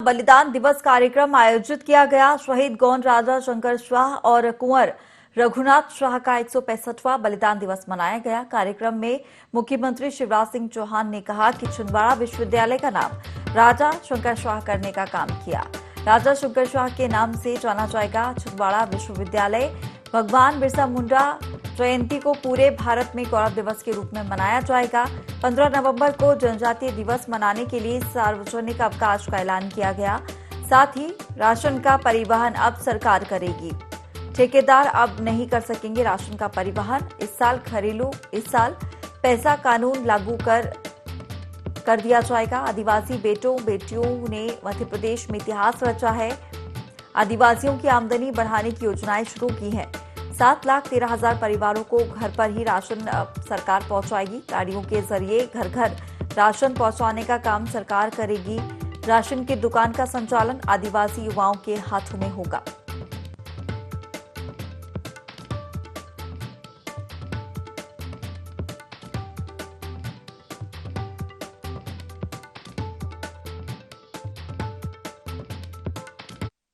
बलिदान दिवस कार्यक्रम आयोजित किया गया। शहीद गौंड राजा शंकर शाह और कुंवर रघुनाथ शाह का 165वां बलिदान दिवस मनाया गया। कार्यक्रम में मुख्यमंत्री शिवराज सिंह चौहान ने कहा कि छिंदवाड़ा विश्वविद्यालय का नाम राजा शंकर शाह करने का काम किया। राजा शंकर शाह के नाम से जाना जाएगा छिंदवाड़ा विश्वविद्यालय। भगवान बिरसा मुंडा जयंती को पूरे भारत में गौरव दिवस के रूप में मनाया जाएगा। 15 नवंबर को जनजातीय दिवस मनाने के लिए सार्वजनिक अवकाश का ऐलान किया गया। साथ ही राशन का परिवहन अब सरकार करेगी। ठेकेदार अब नहीं कर सकेंगे राशन का परिवहन। इस साल पैसा कानून लागू कर दिया जाएगा। आदिवासी बेटों बेटियों ने मध्य प्रदेश में इतिहास रचा है। आदिवासियों की आमदनी बढ़ाने की योजनाएं शुरू की हैं। 7,13,000 परिवारों को घर पर ही राशन सरकार पहुंचाएगी। गाड़ियों के जरिए घर घर राशन पहुंचाने का काम सरकार करेगी। राशन की दुकान का संचालन आदिवासी युवाओं के हाथों में होगा।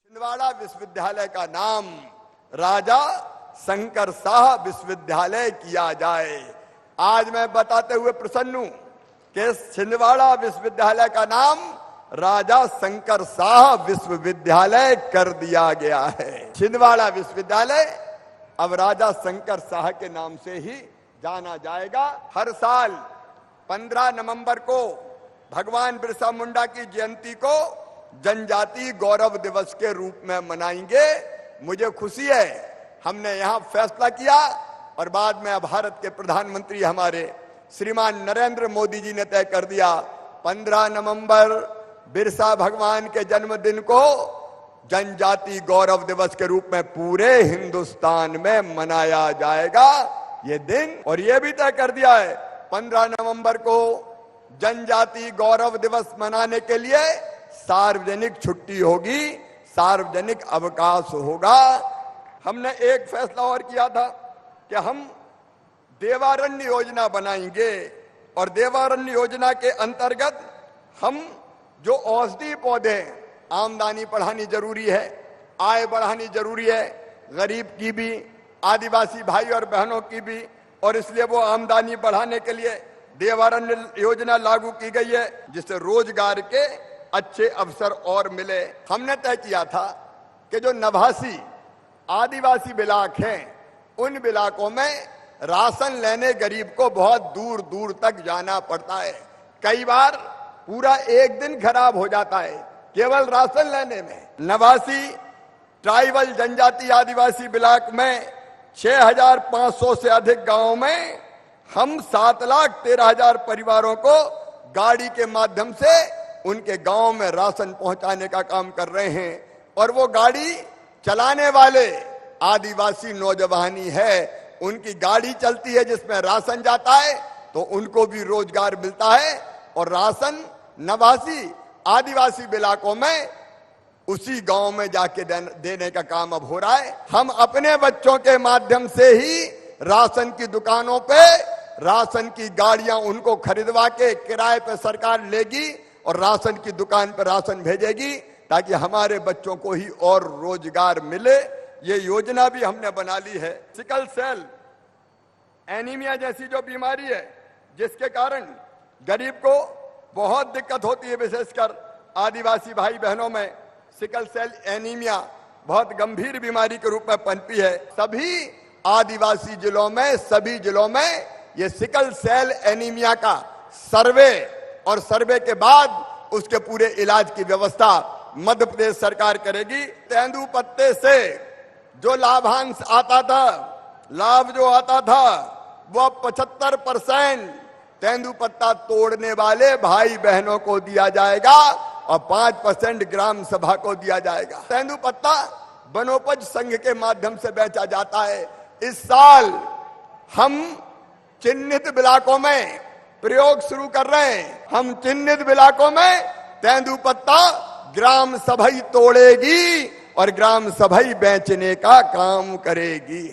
छिंदवाड़ा विश्वविद्यालय का नाम राजा शंकर शाह विश्वविद्यालय किया जाए। आज मैं बताते हुए प्रसन्न हूं कि छिंदवाड़ा विश्वविद्यालय का नाम राजा शंकर शाह विश्वविद्यालय कर दिया गया है। छिंदवाड़ा विश्वविद्यालय अब राजा शंकर शाह के नाम से ही जाना जाएगा। हर साल 15 नवंबर को भगवान बिरसा मुंडा की जयंती को जनजातीय गौरव दिवस के रूप में मनाएंगे। मुझे खुशी है हमने यहां फैसला किया और बाद में भारत के प्रधानमंत्री हमारे श्रीमान नरेंद्र मोदी जी ने तय कर दिया 15 नवंबर बिरसा भगवान के जन्मदिन को जनजातीय गौरव दिवस के रूप में पूरे हिंदुस्तान में मनाया जाएगा ये दिन। और ये भी तय कर दिया है 15 नवंबर को जनजातीय गौरव दिवस मनाने के लिए सार्वजनिक छुट्टी होगी, सार्वजनिक अवकाश होगा। हमने एक फैसला और किया था कि हम देवारण्य योजना बनाएंगे और देवारण्य योजना के अंतर्गत हम जो औषधि पौधे, आमदनी बढ़ानी जरूरी है, आय बढ़ानी जरूरी है, गरीब की भी, आदिवासी भाई और बहनों की भी, और इसलिए वो आमदनी बढ़ाने के लिए देवारण्य योजना लागू की गई है जिससे रोजगार के अच्छे अवसर और मिले। हमने तय किया था कि जो नवासी आदिवासी ब्लॉक हैं उन ब्लॉकों में राशन लेने गरीब को बहुत दूर दूर तक जाना पड़ता है। कई बार पूरा एक दिन खराब हो जाता है केवल राशन लेने में। नवासी ट्राइबल जनजाति आदिवासी ब्लॉक में 6,500 से अधिक गांवों में हम 7,13,000 परिवारों को गाड़ी के माध्यम से उनके गांव में राशन पहुंचाने का काम कर रहे हैं। और वो गाड़ी चलाने वाले आदिवासी नौजवानी है, उनकी गाड़ी चलती है जिसमें राशन जाता है तो उनको भी रोजगार मिलता है। और राशन नवासी आदिवासी इलाकों में उसी गांव में जाके देने का काम अब हो रहा है। हम अपने बच्चों के माध्यम से ही राशन की दुकानों पे राशन की गाड़ियां उनको खरीदवा के किराए पे सरकार लेगी और राशन की दुकान पर राशन भेजेगी ताकि हमारे बच्चों को ही और रोजगार मिले। ये योजना भी हमने बना ली है। सिकल सेल एनीमिया जैसी जो बीमारी है जिसके कारण गरीब को बहुत दिक्कत होती है, विशेषकर आदिवासी भाई बहनों में सिकल सेल एनीमिया बहुत गंभीर बीमारी के रूप में पनपी है। सभी आदिवासी जिलों में, सभी जिलों में ये सिकल सेल एनीमिया का सर्वे और सर्वे के बाद उसके पूरे इलाज की व्यवस्था मध्य प्रदेश सरकार करेगी। तेंदुपत्ते से जो लाभांश आता था, लाभ जो आता था वो 75% तेंदुपत्ता तोड़ने वाले भाई बहनों को दिया जाएगा और 5% ग्राम सभा को दिया जाएगा। तेंदुपत्ता वनोपज संघ के माध्यम से बेचा जाता है। इस साल हम चिन्हित ब्लॉकों में प्रयोग शुरू कर रहे हैं। हम चिन्हित इलाकों में तेंदुपत्ता ग्राम सभा तोड़ेगी और ग्राम सभा बेचने का काम करेगी।